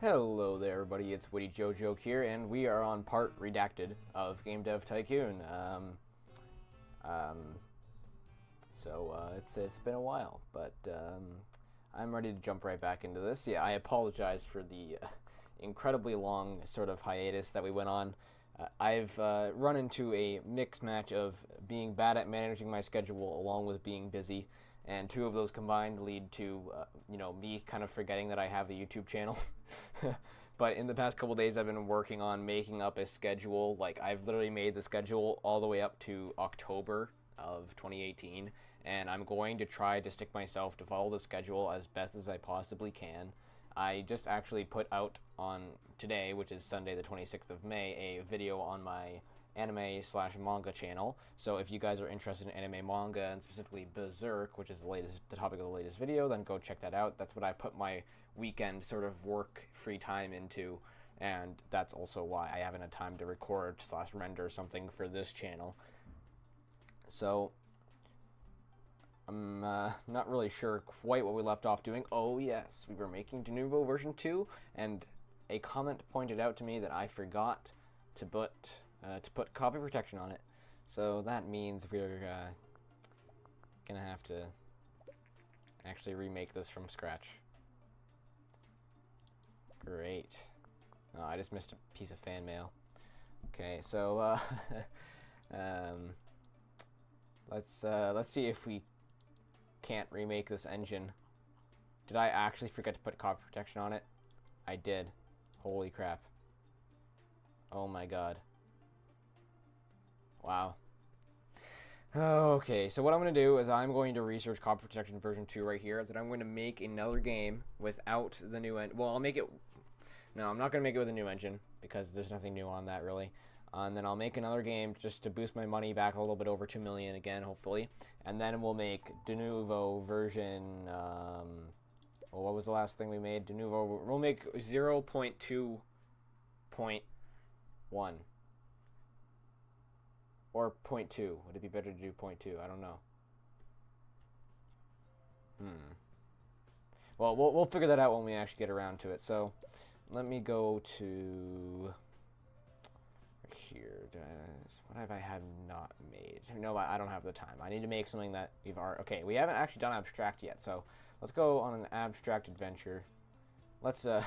Hello there, everybody. It's Witty Joke here, and we are on part redacted of Game Dev Tycoon. It's been a while, but I'm ready to jump right back into this. Yeah, I apologize for the incredibly long sort of hiatus that we went on. I've run into a mixed match of being bad at managing my schedule along with being busy, and two of those combined lead to me kind of forgetting that I have a YouTube channel. But in the past couple days, I've been working on making up a schedule. Like, I've literally made the schedule all the way up to October of 2018, and I'm going to try to stick myself to follow the schedule as best as I possibly can. I just actually put out on today, which is Sunday the 26th of May, a video on my anime/manga channel. So if you guys are interested in anime manga and specifically Berserk, which is the topic of the latest video, then go check that out. That's what I put my weekend sort of work free time into, and that's also why I haven't had time to record/render something for this channel. So I'm not really sure quite what we left off doing. Oh yes, we were making De Nouveau version 2, and a comment pointed out to me that I forgot to put copy protection on it. So that means we're gonna have to actually remake this from scratch. Great. Oh, I just missed a piece of fan mail. Okay, so let's see if we can't remake this engine. Did I actually forget to put copy protection on it? I did. Holy crap. Oh my god. Wow. Okay, so what I'm going to do is I'm going to research copy protection version 2 right here. Then I'm going to make another game without the new engine. Well, I'll make it... No, I'm not going to make it with a new engine because there's nothing new on that, really. And then I'll make another game just to boost my money back a little bit over 2 million again, hopefully. And then we'll make De Nouveau version... well, what was the last thing we made? De Nouveau... We'll make 0.2.1. Or 0.2. Would it be better to do 0.2? I don't know. Well, we'll figure that out when we actually get around to it. So, let me go to... here. What have I not made? No, I don't have the time. I need to make something that we've already... Okay, we haven't actually done abstract yet, so let's go on an abstract adventure. Let's, I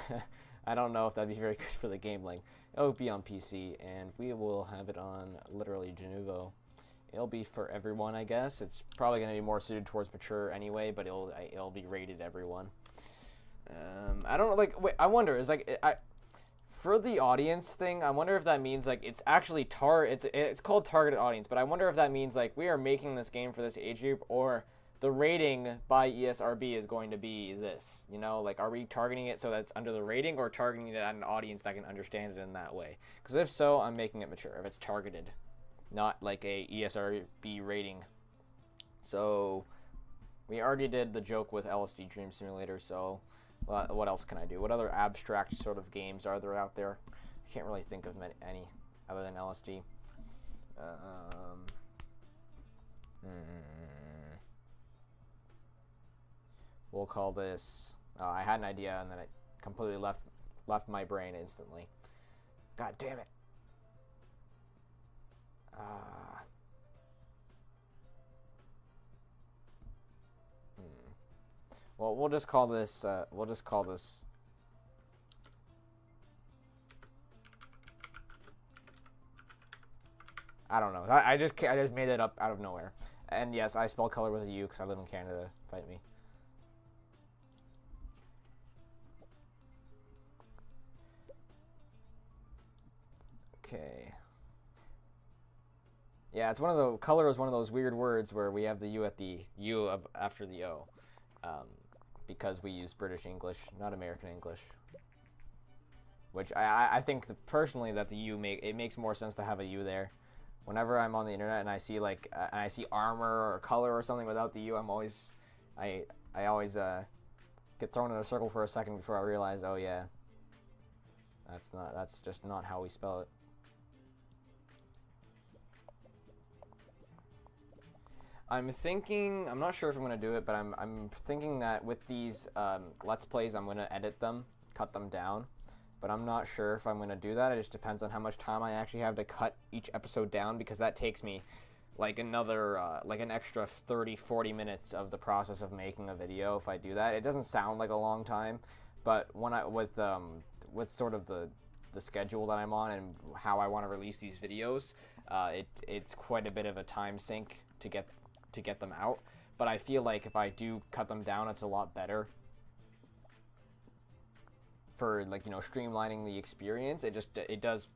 don't know if that'd be very good for the game link. It'll be on PC, and we will have it on literally De Nouveau. It'll be for everyone, I guess. It's probably going to be more suited towards mature anyway, but it'll be rated everyone. I don't know, like, wait, I wonder, is like, for the audience thing, I wonder if that means, like, it's actually it's called targeted audience, but I wonder if that means, like, we are making this game for this age group, or the rating by ESRB is going to be this, you know, like, are we targeting it so that it's under the rating, or targeting it at an audience that can understand it in that way? Because if so, I'm making it mature, if it's targeted, not like a ESRB rating. So, we already did the joke with LSD Dream Simulator, so what else can I do? What other abstract sort of games are there out there? I can't really think of any other than LSD. We'll call this... I had an idea, and then it completely left my brain instantly. God damn it. Well, we'll just call this... I don't know. I just made it up out of nowhere. And yes, I spell color with a U because I live in Canada. Fight me. Okay. Yeah, it's color is one of those weird words where we have the U after the O, because we use British English, not American English. Which I think personally that the U it makes more sense to have a U there. Whenever I'm on the internet and I see armor or color or something without the U, I always get thrown in a circle for a second before I realize, oh yeah, that's just not how we spell it. I'm thinking, I'm not sure if I'm going to do it, but I'm thinking that with these Let's Plays, I'm going to edit them, cut them down. but I'm not sure if I'm going to do that. It just depends on how much time I actually have to cut each episode down, because that takes me like another like an extra 30-40 minutes of the process of making a video if I do that. It doesn't sound like a long time, but when I with sort of the schedule that I'm on and how I want to release these videos, it's quite a bit of a time sink to get them out. But I feel like if I do cut them down, it's a lot better for, like, you know, streamlining the experience. It does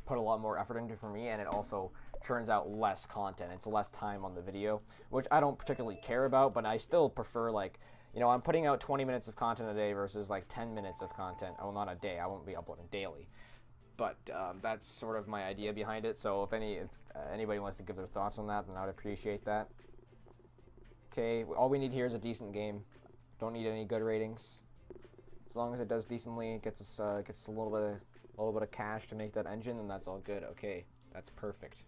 put a lot more effort into for me, and it also churns out less content. It's less time on the video, which I don't particularly care about, but I still prefer, like, you know, I'm putting out 20 minutes of content a day versus like 10 minutes of content. Oh, not a day. I won't be uploading daily. But that's sort of my idea behind it. So if anybody wants to give their thoughts on that, then I would appreciate that. Okay, all we need here is a decent game. Don't need any good ratings. As long as it does decently, it gets us a little bit of cash to make that engine, and that's all good. Okay, that's perfect.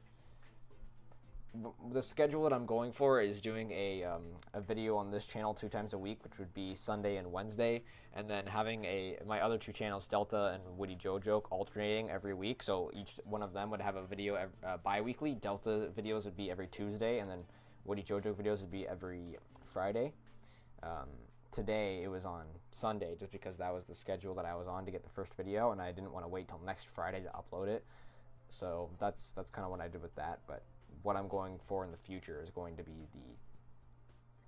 The schedule that I'm going for is doing a video on this channel 2 times a week, which would be Sunday and Wednesday, and then having my other 2 channels, Delta and Witty Jojo, alternating every week. So each one of them would have a video bi-weekly. Delta videos would be every Tuesday, and then Witty Jojo videos would be every Friday. Today it was on Sunday, just because that was the schedule that I was on to get the first video, and I didn't want to wait till next Friday to upload it. So that's kind of what I did with that. But what I'm going for in the future is going to be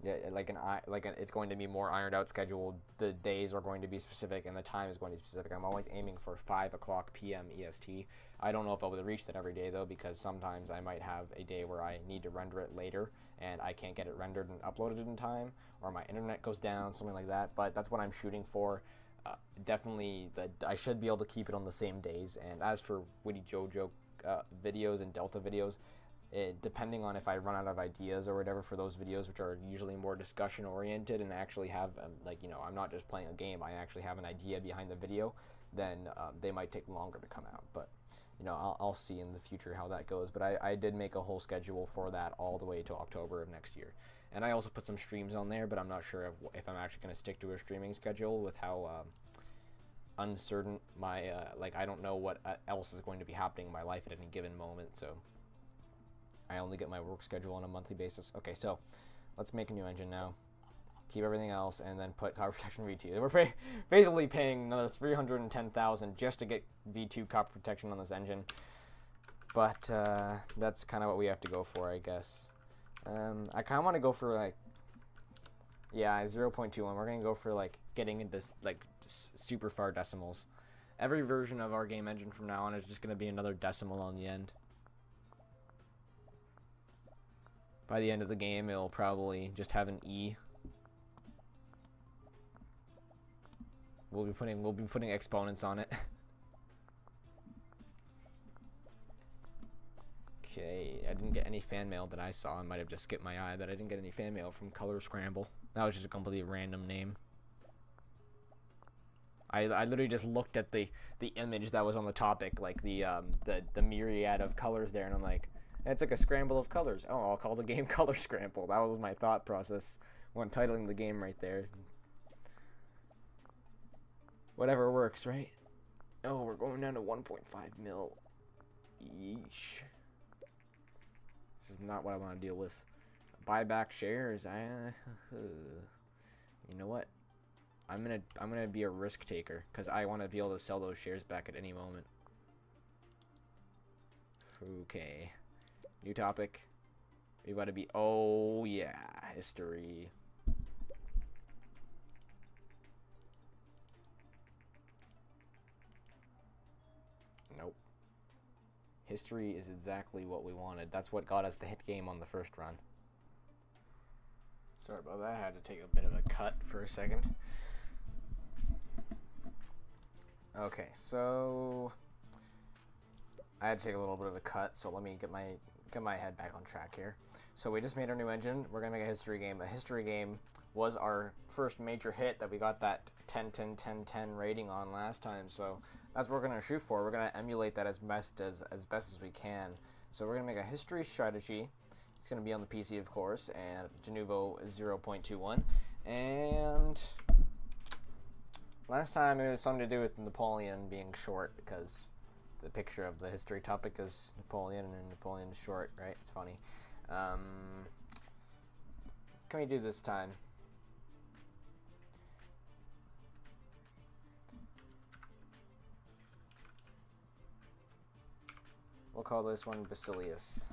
it's going to be more ironed out schedule. The days are going to be specific, and the time is going to be specific. I'm always aiming for 5 o'clock p.m. EST. I don't know if I'll be able to reach that every day, though, because sometimes I might have a day where I need to render it later, and I can't get it rendered and uploaded in time, or my internet goes down, something like that. But that's what I'm shooting for. Definitely, I should be able to keep it on the same days. And as for Witty Jojo videos and Delta videos, depending on if I run out of ideas or whatever for those videos, which are usually more discussion oriented and actually have like, you know, I'm not just playing a game, I actually have an idea behind the video, then they might take longer to come out. But, you know, I'll see in the future how that goes. But I did make a whole schedule for that all the way to October of next year. And I also put some streams on there, but I'm not sure if I'm actually going to stick to a streaming schedule with how uncertain my like, I don't know what else is going to be happening in my life at any given moment. So I only get my work schedule on a monthly basis. Okay, so let's make a new engine now. Keep everything else, and then put copper protection V2. We're basically paying another $310,000 just to get V2 copper protection on this engine. But that's kind of what we have to go for, I guess. I kind of want to go for, like, yeah, 0.21. We're gonna go for, like, getting into like super far decimals. Every version of our game engine from now on is just gonna be another decimal on the end. By the end of the game, it'll probably just have an E. We'll be putting exponents on it. Okay, I didn't get any fan mail that I saw. I might have just skipped my eye, but I didn't get any fan mail from Color Scramble. That was just a completely random name. I literally just looked at the image that was on the topic, like the myriad of colors there, and I'm like, it's like a scramble of colors. Oh, I'll call the game Color Scramble. That was my thought process when titling the game right there. Whatever works, right? Oh, we're going down to 1.5 mil. Yeesh. This is not what I want to deal with. Buyback shares. You know what? I'm gonna be a risk taker, because I want to be able to sell those shares back at any moment. Okay. New topic. We about to be, oh yeah, history. Nope. History is exactly what we wanted. That's what got us the hit game on the first run. Sorry about that. I had to take a bit of a cut for a second. Okay, so I had to take a little bit of a cut, so let me get my head back on track here. So we just made our new engine. We're gonna make a history game. A history game was our first major hit that we got that 10-10-10-10 rating on last time. So that's what we're gonna shoot for. We're gonna emulate that as best as we can. So we're gonna make a history strategy. It's gonna be on the PC, of course, and Genuvo 0.21. And Last time it was something to do with Napoleon being short, because the picture of the history topic is Napoleon, and Napoleon is short, right? It's funny. Can we do this time? We'll call this one Basilius.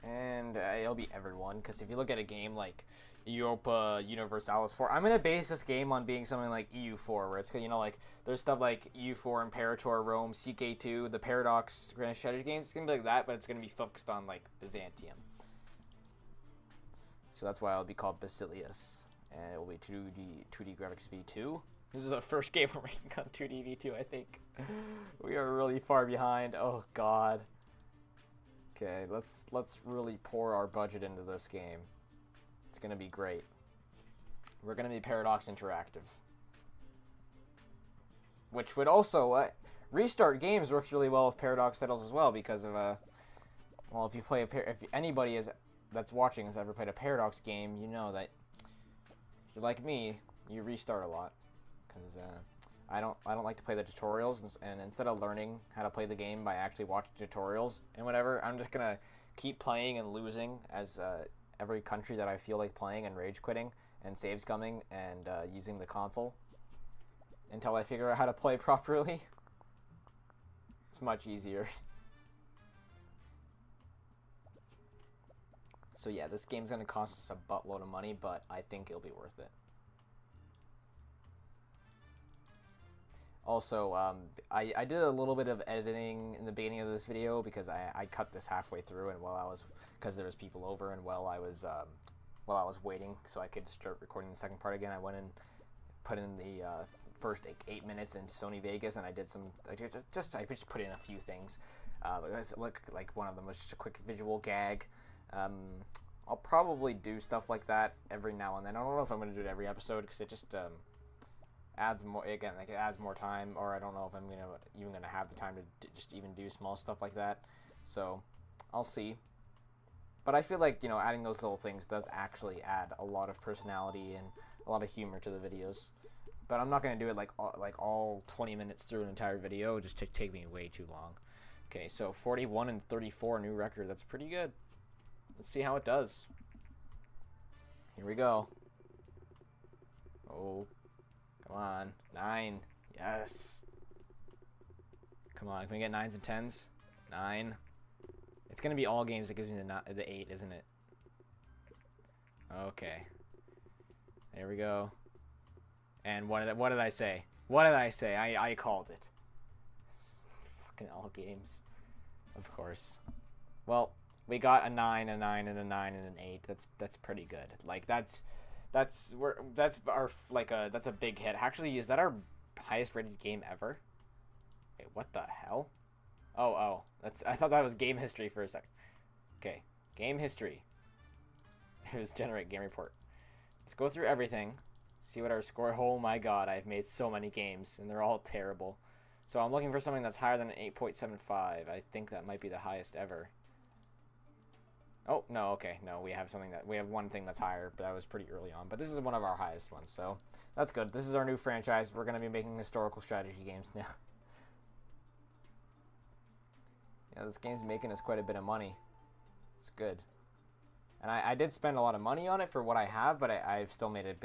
And it'll be everyone, because if you look at a game like Europa Universalis 4, I'm going to base this game on being something like EU4, where it's, you know, like, there's stuff like EU4, Imperator, Rome, CK2, the Paradox, Grand Strategy games. It's going to be like that, but it's going to be focused on, like, Byzantium. So that's why it'll be called Basilius. And it will be 2D Graphics V2. This is the first game we're making on 2D V2, I think. We are really far behind. Oh, God. Okay, let's really pour our budget into this game. It's gonna be great. We're gonna be Paradox Interactive, which would also Restart Games works really well with Paradox titles as well, because of well, if anybody that's watching has ever played a Paradox game, you know that if you're like me, you restart a lot, because I don't like to play the tutorials, and instead of learning how to play the game by actually watching tutorials and whatever, I'm just gonna keep playing and losing as every country that I feel like playing and rage quitting and saves coming and using the console until I figure out how to play properly. It's much easier. So yeah, this game's gonna cost us a buttload of money, but I think it'll be worth it. Also, I did a little bit of editing in the beginning of this video, because I cut this halfway through, and because there was people over, and while I was waiting so I could start recording the second part again, I went and put in the first 8 minutes in Sony Vegas, and I did I just put in a few things. Like one of them was just a quick visual gag. I'll probably do stuff like that every now and then. I don't know if I'm going to do it every episode, because it just adds more, again, like, it adds more time, or I don't know if I'm even gonna have the time to just even do small stuff like that. So I'll see. But I feel like, you know, adding those little things does actually add a lot of personality and a lot of humor to the videos. But I'm not gonna do it like all 20 minutes through an entire video. It would just take me way too long. Okay, so 41 and 34, new record. That's pretty good. Let's see how it does. Here we go. Oh. Come on. 9. Yes. Come on. Can we get 9s and 10s? 9. It's going to be all games that gives me the 8, isn't it? Okay. There we go. And what did I say? What did I say? I called it. Fucking all games. Of course. Well, we got a 9, a 9, and a 9, and an 8. That's pretty good. Like, that's a big hit. Actually, is that our highest rated game ever? Wait, what the hell? Oh, I thought that was game history for a second. Okay, game history. It was generate game report. Let's go through everything. See what our score. Oh my god, I've made so many games, and they're all terrible. So I'm looking for something that's higher than an 8.75. I think that might be the highest ever. Oh, no, okay, no, we have one thing that's higher, but that was pretty early on. But this is one of our highest ones, so that's good. This is our new franchise. We're going to be making historical strategy games now. Yeah, this game's making us quite a bit of money. It's good. And I did spend a lot of money on it for what I have, but I've still made a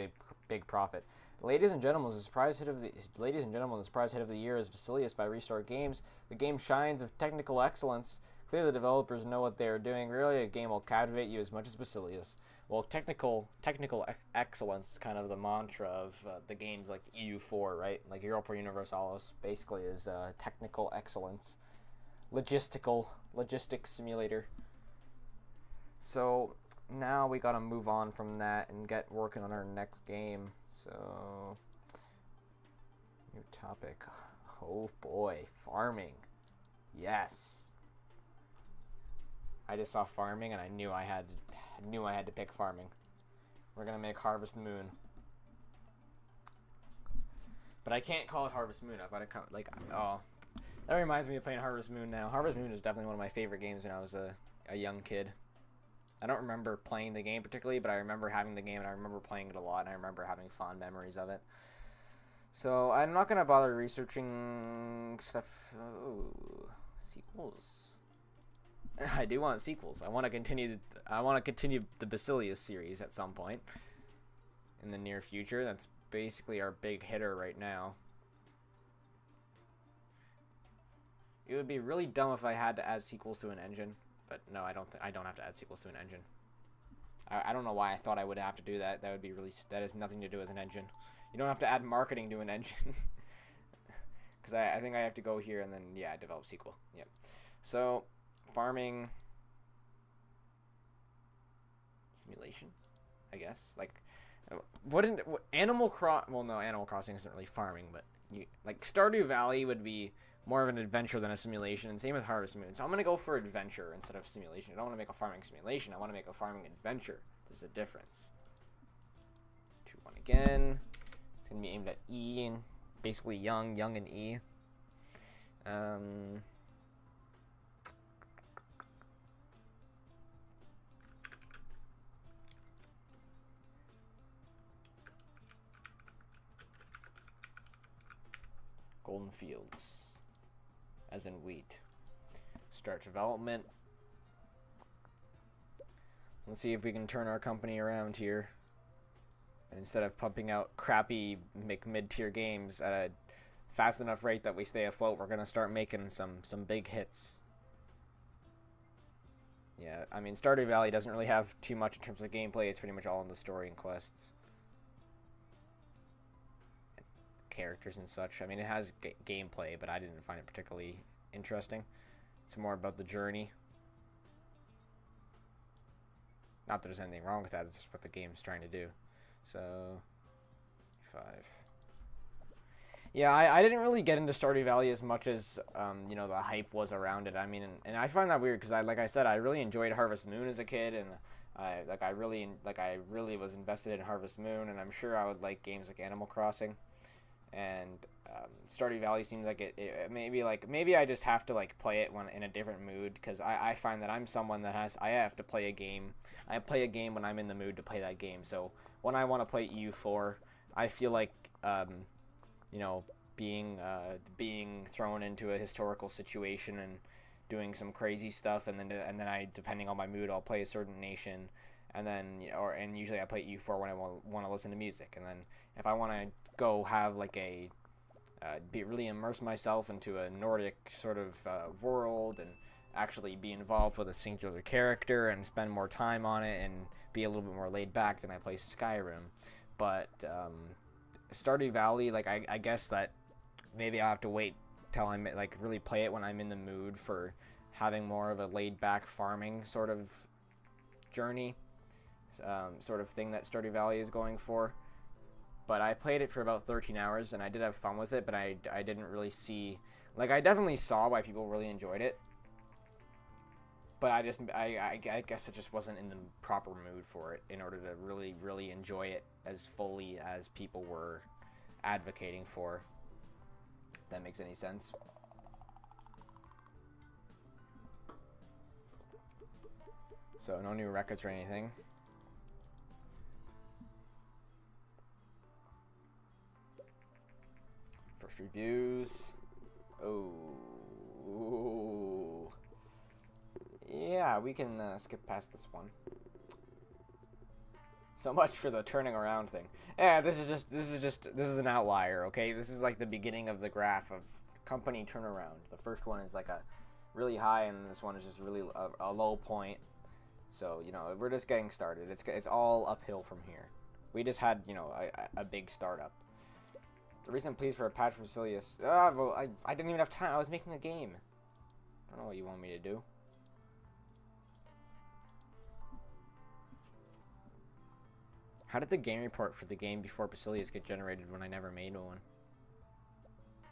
big profit. Ladies and gentlemen, the surprise hit of the year is Basilius by Restart Games. The game shines of technical excellence. Clearly, the developers know what they are doing. Really, a game will captivate you as much as Basilius. Well, technical excellence is kind of the mantra of the games like EU4, right? Like Europa Universalis basically is technical excellence, logistics simulator. So now we gotta move on from that and get working on our next game. So, new topic. Oh boy, farming. Yes. I just saw farming and I knew I had to pick farming. We're gonna make Harvest Moon. But I can't call it Harvest Moon. I've got to come, like, oh, that reminds me of playing Harvest Moon now. Harvest Moon is definitely one of my favorite games when I was a young kid. I don't remember playing the game particularly, but I remember having the game, and I remember playing it a lot, and I remember having fond memories of it. So I'm not gonna bother researching stuff. Oh, sequels. I do want sequels. I want to continue. I want to continue the Basilius series at some point in the near future. That's basically our big hitter right now. It would be really dumb if I had to add sequels to an engine, but no, I don't. I don't have to add sequels to an engine. I don't know why I thought I would have to do that. That would be really. That has nothing to do with an engine. You don't have to add marketing to an engine. Because I think I have to go here and then yeah, develop sequel. Yep. So farming simulation, I guess. Like, what Animal Well, no, Animal Crossing isn't really farming, but like Stardew Valley would be more of an adventure than a simulation, and same with Harvest Moon. So I'm gonna go for adventure instead of simulation. I don't want to make a farming simulation. I want to make a farming adventure. There's a difference. 2-1 again. It's gonna be aimed at E and basically young and E. Golden Fields, as in wheat. Start development. Let's see if we can turn our company around here. And instead of pumping out crappy mid-tier games at a fast enough rate that we stay afloat, we're gonna start making some big hits. Yeah, I mean, Stardew Valley doesn't really have too much in terms of gameplay. It's pretty much all in the story and quests. Characters and such. I mean, it has gameplay, but I didn't find it particularly interesting. It's more about the journey. Not that there's anything wrong with that, it's just what the game's trying to do. So, 5. Yeah, I didn't really get into Stardew Valley as much as, you know, the hype was around it. I mean, and I find that weird because, like I said, I really enjoyed Harvest Moon as a kid, and I really was invested in Harvest Moon, and I'm sure I would like games like Animal Crossing. And Stardew Valley seems like it maybe I just have to like play it when in a different mood, because I find that I'm someone that I have to play a game. I play a game when I'm in the mood to play that game. So when I want to play EU4, I feel like you know, being thrown into a historical situation and doing some crazy stuff, and then I, depending on my mood, I'll play a certain nation, and then and usually I play EU4 when I want to listen to music, and then if I want to go have like a really immerse myself into a Nordic sort of world and actually be involved with a singular character and spend more time on it and be a little bit more laid back, than I play Skyrim. But Stardew Valley, like I guess that maybe I'll have to wait till I'm like really play it when I'm in the mood for having more of a laid back farming sort of journey, sort of thing that Stardew Valley is going for. But I played it for about 13 hours, and I did have fun with it, but I didn't really see... Like, I definitely saw why people really enjoyed it. But I guess I just wasn't in the proper mood for it in order to really, really enjoy it as fully as people were advocating for. If that makes any sense. So, no new records or anything. First reviews. Oh. Yeah, we can skip past this one. So much for the turning around thing. Yeah, this is an outlier, okay? This is like the beginning of the graph of company turnaround. The first one is like a really high, and this one is just really a low point. So, you know, we're just getting started. It's all uphill from here. We just had, you know, a big startup. The reason I'm pleased for a patch for Basilius. Well, I didn't even have time. I was making a game. I don't know what you want me to do. How did the game report for the game before Basilius get generated when I never made one?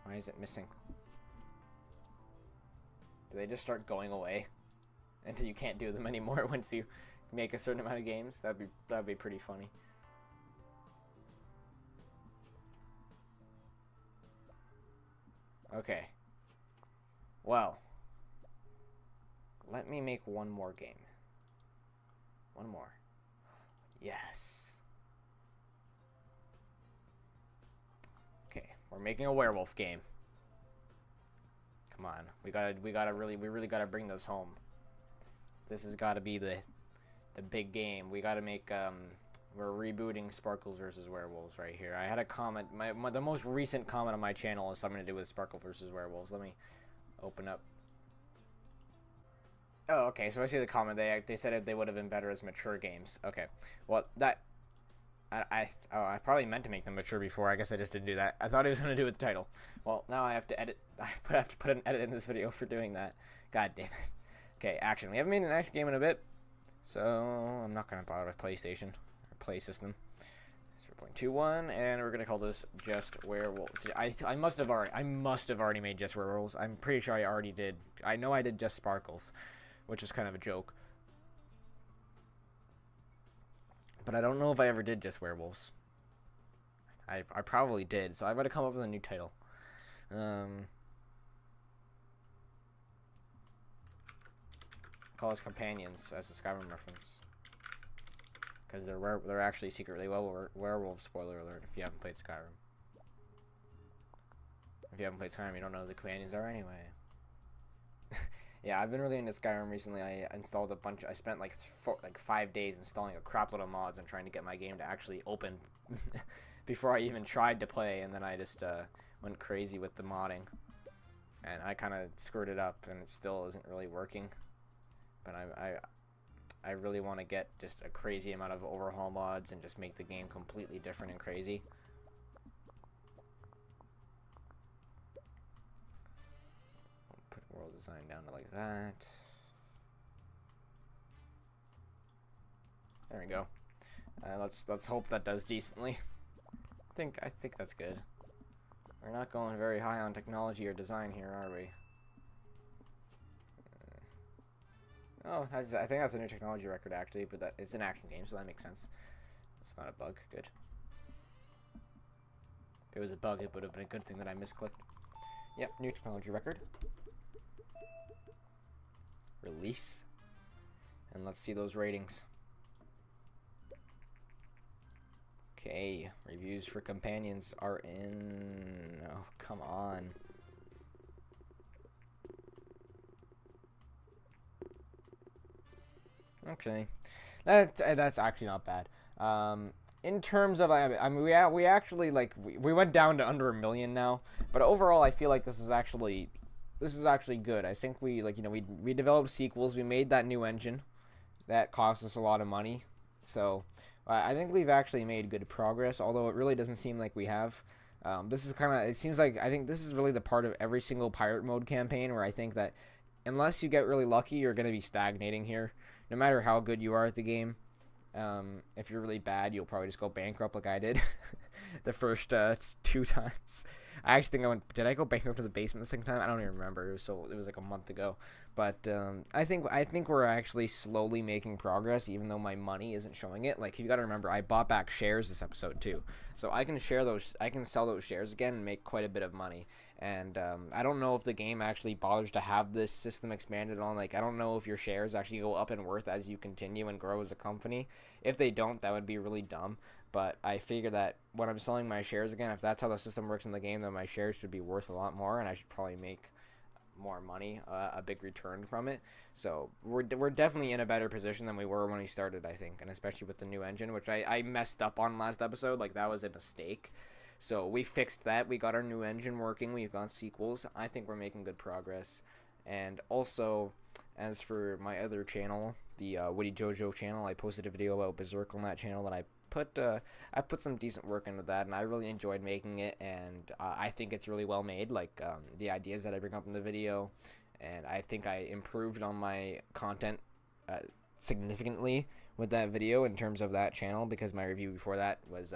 Why is it missing? Do they just start going away until you can't do them anymore once you make a certain amount of games? That'd be pretty funny. Okay. Well, let me make one more game. One more. Yes. Okay, we're making a werewolf game. Come on, we really gotta bring those home. This has got to be the big game. We got to make we're rebooting Sparkles versus Werewolves right here. I had a comment. The most recent comment on my channel is something to do with Sparkle versus Werewolves. Let me open up. Oh, okay. So I see the comment. They said they would have been better as mature games. Okay. Well, that I probably meant to make them mature before. I guess I just didn't do that. I thought I was going to do it with the title. Well, now I have to edit. I have to put an edit in this video for doing that. God damn it. Okay, action. We haven't made an action game in a bit, so I'm not going to bother with PlayStation or Play System. 0.21, and we're going to call this Just Werewolves. I must have already made Just Werewolves. I'm pretty sure I already did. I know I did Just Sparkles, which is kind of a joke. But I don't know if I ever did Just Werewolves. I probably did, so I've got to come up with a new title. Call us companions as a Skyrim reference, because they're actually secretly werewolves. Spoiler alert! If you haven't played Skyrim, you don't know who the companions are anyway. Yeah, I've been really into Skyrim recently. I installed a bunch. I spent like 5 days installing a crap load of mods and trying to get my game to actually open before I even tried to play, and then I just went crazy with the modding, and I kind of screwed it up, and it still isn't really working. But I really want to get just a crazy amount of overhaul mods and just make the game completely different and crazy. Put world design down to like that. There we go. Let's hope that does decently. I think that's good. We're not going very high on technology or design here, are we? Oh, I think that's a new technology record, actually, but it's an action game, so that makes sense. It's not a bug. Good. If it was a bug, it would have been a good thing that I misclicked. Yep, new technology record. Release. And let's see those ratings. Okay, reviews for companions are in... Oh, come on. Okay, that's actually not bad. In terms of, I mean, we actually we went down to under 1 million now, but overall, I feel like this is actually good. I think we developed sequels. We made that new engine that cost us a lot of money, so I think we've actually made good progress. Although it really doesn't seem like we have. This is it seems like I think this is really the part of every single pirate mode campaign where I think that unless you get really lucky, you're going to be stagnating here. No matter how good you are at the game, if you're really bad, you'll probably just go bankrupt like I did the first 2 times. I actually think did I go bankrupt in the basement the second time? I don't even remember. It was like a month ago. But I think we're actually slowly making progress, even though my money isn't showing it. Like, you got to remember, I bought back shares this episode too, so I can sell those shares again and make quite a bit of money. And I don't know if the game actually bothers to have this system expanded on. Like, I don't know if your shares actually go up in worth as you continue and grow as a company. If they don't, that would be really dumb. But I figure that when I'm selling my shares again, if that's how the system works in the game, then my shares should be worth a lot more, and I should probably make more money, a big return from it. So we're definitely in a better position than we were when we started, I think, and especially with the new engine, which I messed up on last episode. Like, that was a mistake. So we fixed that. We got our new engine working. We've got sequels. I think we're making good progress. And also, as for my other channel, the Witty Jojo channel, I posted a video about Berserk on that channel that I put some decent work into that, and I really enjoyed making it, and I think it's really well made, like the ideas that I bring up in the video, and I think I improved on my content significantly with that video in terms of that channel, because my review before that was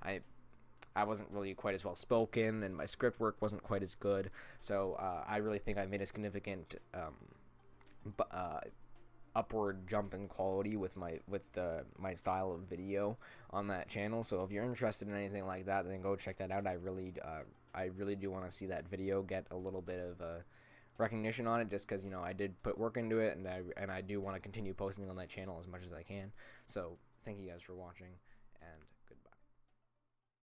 I wasn't really quite as well spoken, and my script work wasn't quite as good, so I really think I made a significant upward jump in quality with my style of video on that channel. So if you're interested in anything like that, then go check that out. I really do want to see that video get a little bit of recognition on it, just because, you know, I did put work into it, and I do want to continue posting on that channel as much as I can. So thank you guys for watching, and